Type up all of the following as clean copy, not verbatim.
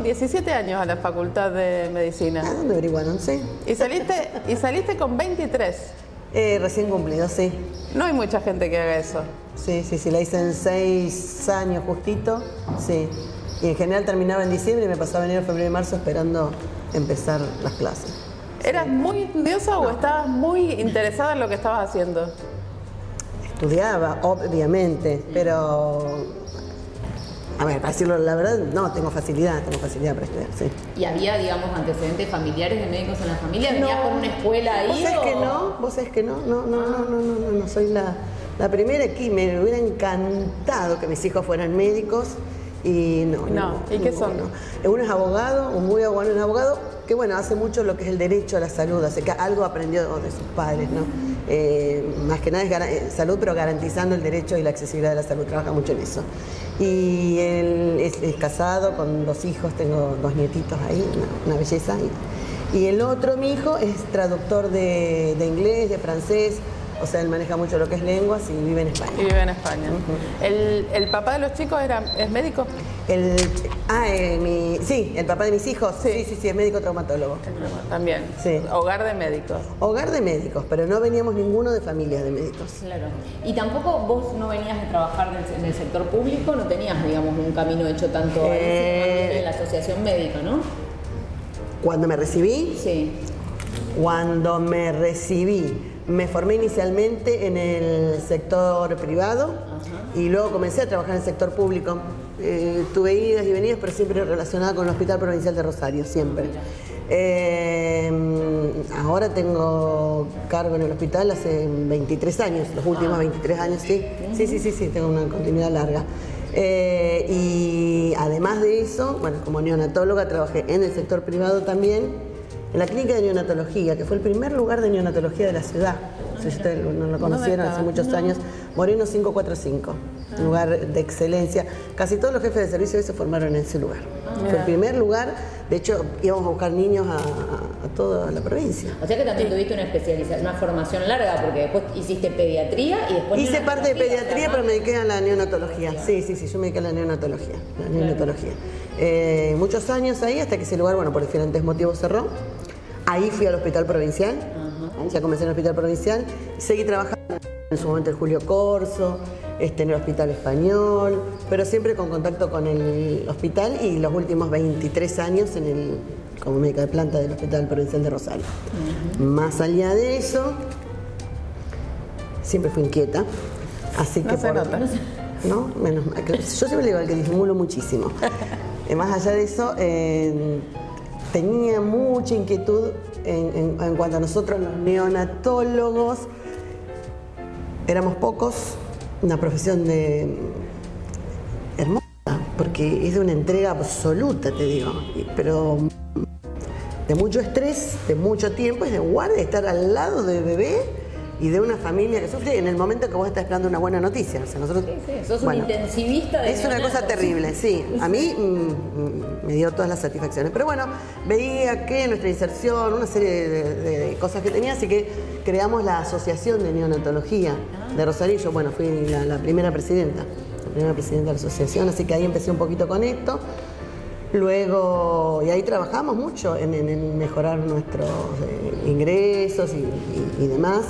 17 años a la Facultad de Medicina. ¿A dónde averiguaron? Sí. Y saliste con 23. Recién cumplido, sí. No hay mucha gente que haga eso. Sí, la hice en 6 años justito, sí. Y en general terminaba en diciembre y me pasaba enero, febrero y marzo esperando empezar las clases. ¿Eras muy estudiosa o estabas muy interesada en lo que estabas haciendo? Estudiaba, obviamente, pero... A ver, para decirlo la verdad, no, tengo facilidad para estudiar, sí. ¿Y había, digamos, antecedentes familiares de médicos en la familia? ¿Venías por una escuela ahí? ¿Vos sabés que no? No, soy la primera aquí. Me hubiera encantado que mis hijos fueran médicos y no. ¿Y qué son? Uno es abogado, un muy bueno es abogado, que bueno, hace mucho lo que es el derecho a la salud, así que algo aprendió de sus padres, ¿no? Más que nada es salud, pero garantizando el derecho y la accesibilidad de la salud, trabaja mucho en eso. Y él es casado con 2 hijos, tengo 2 nietitos ahí, una belleza. Y el otro, mi hijo, es traductor de inglés, de francés, o sea, él maneja mucho lo que es lenguas y vive en España. Y vive en España. ¿El papá de los chicos es médico? Sí, el papá de mis hijos, sí, es médico traumatólogo. También, sí. Hogar de médicos. Hogar de médicos, pero no veníamos ninguno de familias de médicos. Claro. Y tampoco vos no venías de trabajar en el sector público, no tenías, digamos, un camino hecho tanto en la asociación médica, ¿no? ¿Cuando me recibí? Sí. Cuando me recibí, me formé inicialmente en el sector privado. Ajá. Y luego comencé a trabajar en el sector público. Tuve idas y venidas, pero siempre relacionada con el Hospital Provincial de Rosario, siempre. Ahora tengo cargo en el hospital hace 23 años, los últimos 23 años, sí. Sí, tengo una continuidad larga. Y además de eso, bueno, como neonatóloga trabajé en el sector privado también, en la clínica de neonatología, que fue el primer lugar de neonatología de la ciudad. Si ustedes no lo conocieron, hace muchos años, Moreno 545, un lugar de excelencia. Casi todos los jefes de servicio se formaron en ese lugar. Fue el primer lugar, de hecho íbamos a buscar niños a toda la provincia. O sea que también tuviste una especialización, una formación larga, porque después hiciste pediatría y después... Hice parte de pediatría, pero me dediqué a la neonatología. Sí, yo me dediqué a la neonatología. Muchos años ahí, hasta que ese lugar, bueno, por diferentes motivos cerró. Ahí fui al hospital provincial, ya comencé en el hospital provincial, seguí trabajando en su momento el Julio Corso, en el hospital español, pero siempre con contacto con el hospital y los últimos 23 años como médica de planta del Hospital Provincial de Rosario. Más allá de eso, siempre fui inquieta, así que... No se nota. ¿No? Menos mal. Yo siempre le digo al que disimulo muchísimo. Más allá de eso, tenía mucha inquietud en cuanto a nosotros los neonatólogos. Éramos pocos, una profesión hermosa, porque es de una entrega absoluta, te digo, pero de mucho estrés, de mucho tiempo, es de guardia, estar al lado del bebé y de una familia que sufre en el momento que vos estás esperando una buena noticia. O sea, nosotros, sos un intensivista de es una cosa terrible, sí. A mí me dio todas las satisfacciones. Pero bueno, veía que nuestra inserción, una serie de cosas que tenía, así que creamos la Asociación de Neonatología de Rosario. Yo, bueno, fui la primera presidenta de la asociación, así que ahí empecé un poquito con esto. Luego, y ahí trabajamos mucho en mejorar nuestros ingresos y demás.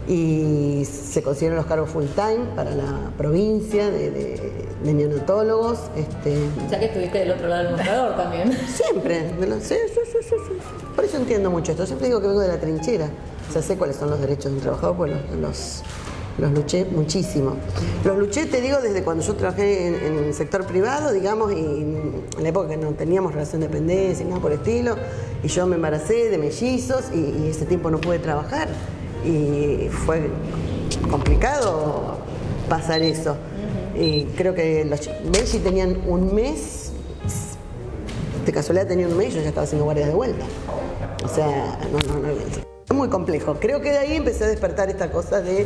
Y se consiguieron los cargos full time para la provincia de neonatólogos. O sea que estuviste del otro lado del mostrador también. Siempre. Sí. Por eso entiendo mucho esto. Siempre digo que vengo de la trinchera. O sea, sé cuáles son los derechos de un trabajador, pues los luché muchísimo. Los luché, te digo, desde cuando yo trabajé en el sector privado, digamos, y en la época que no teníamos relación de dependencia y nada por el estilo. Y yo me embaracé de mellizos y ese tiempo no pude trabajar. Y fue complicado pasar eso. Y creo que los Belgi tenían un mes, de casualidad tenían un mes y yo ya estaba haciendo guardias de vuelta. O sea, no, es muy complejo. Creo que de ahí empecé a despertar esta cosa de...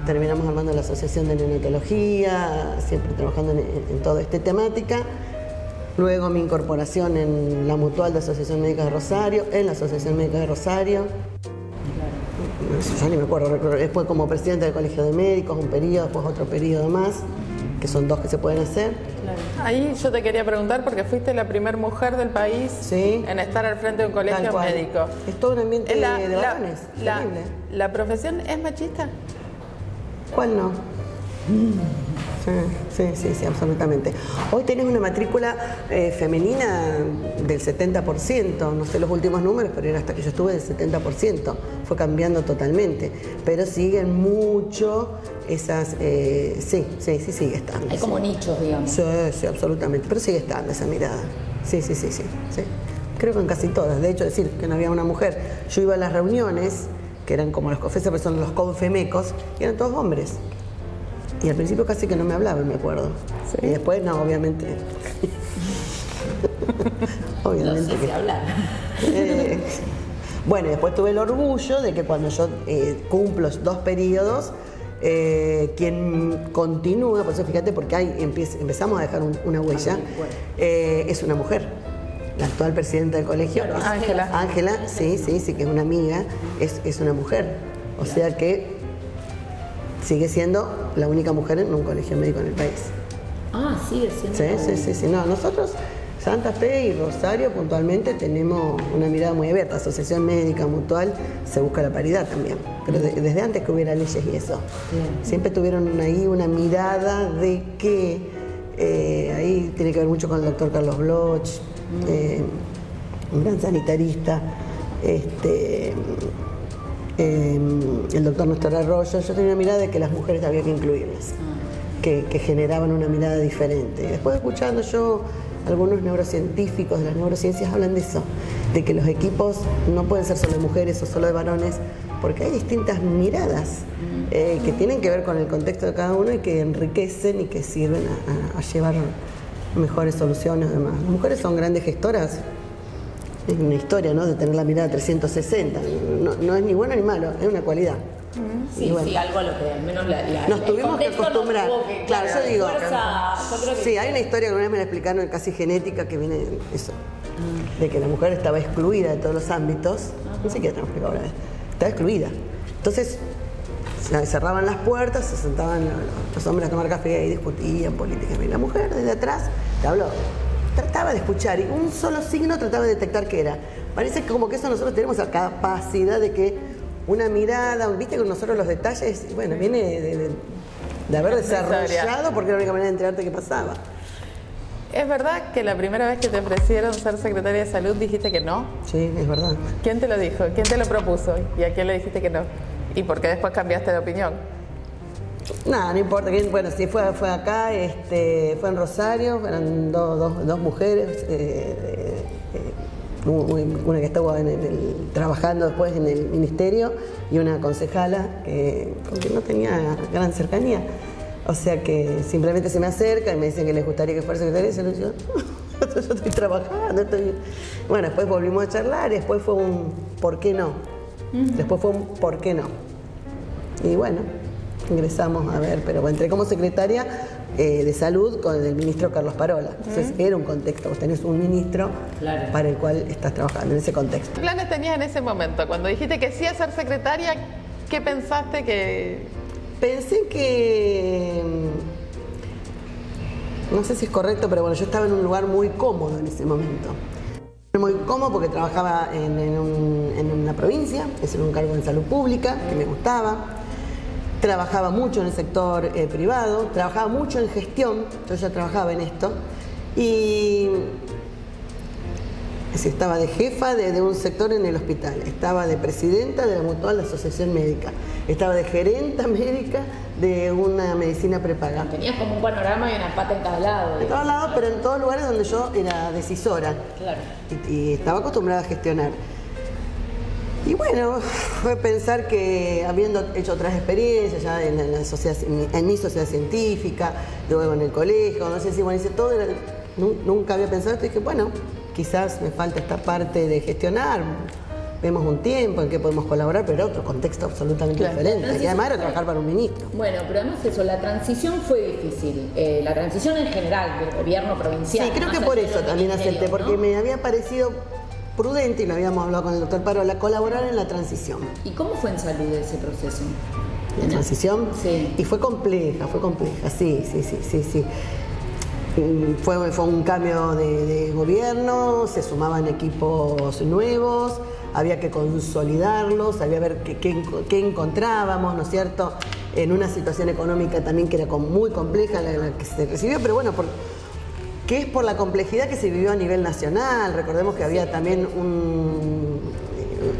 Terminamos armando la Asociación de Neonatología, siempre trabajando en toda esta temática. Luego mi incorporación en la Mutual de Asociación Médica de Rosario, en la Asociación Médica de Rosario. Ya ni me acuerdo, después como presidenta del Colegio de Médicos, un periodo, después otro periodo más. que son 2 que se pueden hacer. Claro. Ahí yo te quería preguntar, porque fuiste la primera mujer del país Sí. en estar al frente de un colegio Tal cual. médico. Es todo un ambiente de varones, la, terrible. ¿La profesión es machista? ¿Cuál no? Sí, absolutamente. Hoy tenés una matrícula femenina del 70%, no sé los últimos números, pero era hasta que yo estuve del 70%, fue cambiando totalmente, pero siguen mucho esas, sí, sigue estando. Hay como nichos, digamos. Sí, absolutamente, pero sigue estando esa mirada, sí. Creo que en casi todas, de hecho decir que no había una mujer, yo iba a las reuniones, que eran como los COFESA, pero son los confemecos, y eran todos hombres. Y al principio casi que no me hablaban, me acuerdo. Sí. Y después, no, obviamente. No sé si hablar. Bueno, después tuve el orgullo de que cuando yo cumplo 2 periodos, quien continúa, por eso fíjate, porque ahí empezamos a dejar una huella, es una mujer. La actual presidenta del colegio, Claro, Ángela, sí, que es una amiga, es una mujer. O sea que sigue siendo la única mujer en un colegio médico en el país. Ah, sigue siendo. Sí. No, nosotros, Santa Fe y Rosario, puntualmente tenemos una mirada muy abierta. Asociación Médica Mutual se busca la paridad también, pero desde antes que hubiera leyes y eso. Siempre tuvieron ahí una mirada de que ahí tiene que ver mucho con el doctor Carlos Bloch, un gran sanitarista. El doctor Néstor Arroyo, yo tenía una mirada de que las mujeres había que incluirlas, que generaban una mirada diferente. Y después escuchando yo, algunos neurocientíficos de las neurociencias hablan de eso, de que los equipos no pueden ser solo de mujeres o solo de varones, porque hay distintas miradas que tienen que ver con el contexto de cada uno y que enriquecen y que sirven a llevar mejores soluciones. Además, las mujeres son grandes gestoras. Es una historia, ¿no?, de tener la mirada 360. No es ni bueno ni malo, es una cualidad. Sí, bueno, sí, algo a lo que al menos nos tuvimos que acostumbrar. Claro, yo digo, yo creo que sí, hay una historia que una vez me la explicaron casi genética, que viene de eso, de que la mujer estaba excluida de todos los ámbitos. No sé qué te lo explico ahora. Estaba excluida. Entonces, cerraban las puertas, se sentaban los hombres a tomar café y discutían política. Y la mujer desde atrás te habló. Trataba de escuchar y un solo signo trataba de detectar qué era. Parece que como que eso nosotros tenemos la capacidad de que una mirada, viste con nosotros los detalles, bueno, viene de haber desarrollado porque era la única manera de enterarte qué pasaba. ¿Es verdad que la primera vez que te ofrecieron ser secretaria de salud dijiste que no? Sí, es verdad. ¿Quién te lo dijo? ¿Quién te lo propuso? ¿Y a quién le dijiste que no? ¿Y por qué después cambiaste de opinión? Nada, no importa. Bueno, sí, fue acá, fue en Rosario, eran dos mujeres, una que estaba trabajando después en el ministerio y una concejala con que no tenía gran cercanía. O sea que simplemente se me acerca y me dicen que les gustaría que fuera secretaria y se lo digo, yo estoy trabajando, Bueno, después volvimos a charlar y después fue un ¿por qué no? Después fue un ¿por qué no? Y bueno, ingresamos a ver, pero entré como secretaria de salud con el ministro Carlos Parola. Entonces era un contexto, vos tenés un ministro para el cual estás trabajando en ese contexto. ¿Qué planes tenías en ese momento? Cuando dijiste que sí a ser secretaria, ¿qué pensaste que...? Pensé que, no sé si es correcto, pero bueno, yo estaba en un lugar muy cómodo en ese momento. Muy cómodo porque trabajaba en una provincia, es en un cargo en salud pública, que me gustaba. Trabajaba mucho en el sector privado, trabajaba mucho en gestión, yo ya trabajaba en esto. Y estaba de jefa de un sector en el hospital, estaba de presidenta de la Mutual de Asociación Médica, estaba de gerenta médica de una medicina prepaga. Tenías como un panorama y una pata en cada lado. En todos lados, pero en todos lugares donde yo era decisora. Claro. Y estaba acostumbrada a gestionar. Y bueno, fue pensar que habiendo hecho otras experiencias ya en mi sociedad científica, luego en el colegio, no sé si bueno, hice todo, nunca había pensado esto y dije, bueno, quizás me falta esta parte de gestionar, vemos un tiempo en que podemos colaborar, pero era otro contexto absolutamente diferente. Y además era trabajar para un ministro. Bueno, pero además eso, la transición fue difícil. La transición en general del gobierno provincial. Sí, creo que por eso también acepté, porque ¿no? Me había parecido prudente, y lo habíamos hablado con el doctor Parola, colaborar en la transición. ¿Y cómo fue en salud ese proceso? la transición. Sí. Y fue compleja, sí. Fue un cambio de gobierno, se sumaban equipos nuevos, había que consolidarlos, había que ver qué encontrábamos, ¿no es cierto?, en una situación económica también que era muy compleja la que se recibió, pero bueno, que es por la complejidad que se vivió a nivel nacional. Recordemos que había también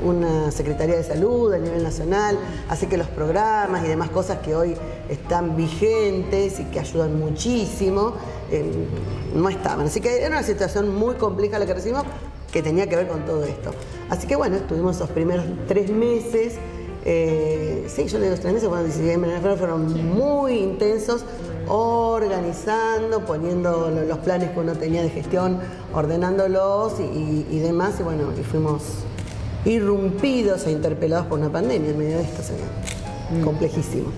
una Secretaría de Salud a nivel nacional, así que los programas y demás cosas que hoy están vigentes y que ayudan muchísimo, no estaban. Así que era una situación muy compleja la que recibimos, que tenía que ver con todo esto. Así que bueno, estuvimos esos primeros 3 meses, sí, yo le digo 3 meses, bueno, diciembre, enero, fueron muy intensos, organizando, poniendo los planes que uno tenía de gestión, ordenándolos y demás, y bueno, y fuimos irrumpidos e interpelados por una pandemia en medio de esto, sería complejísimo.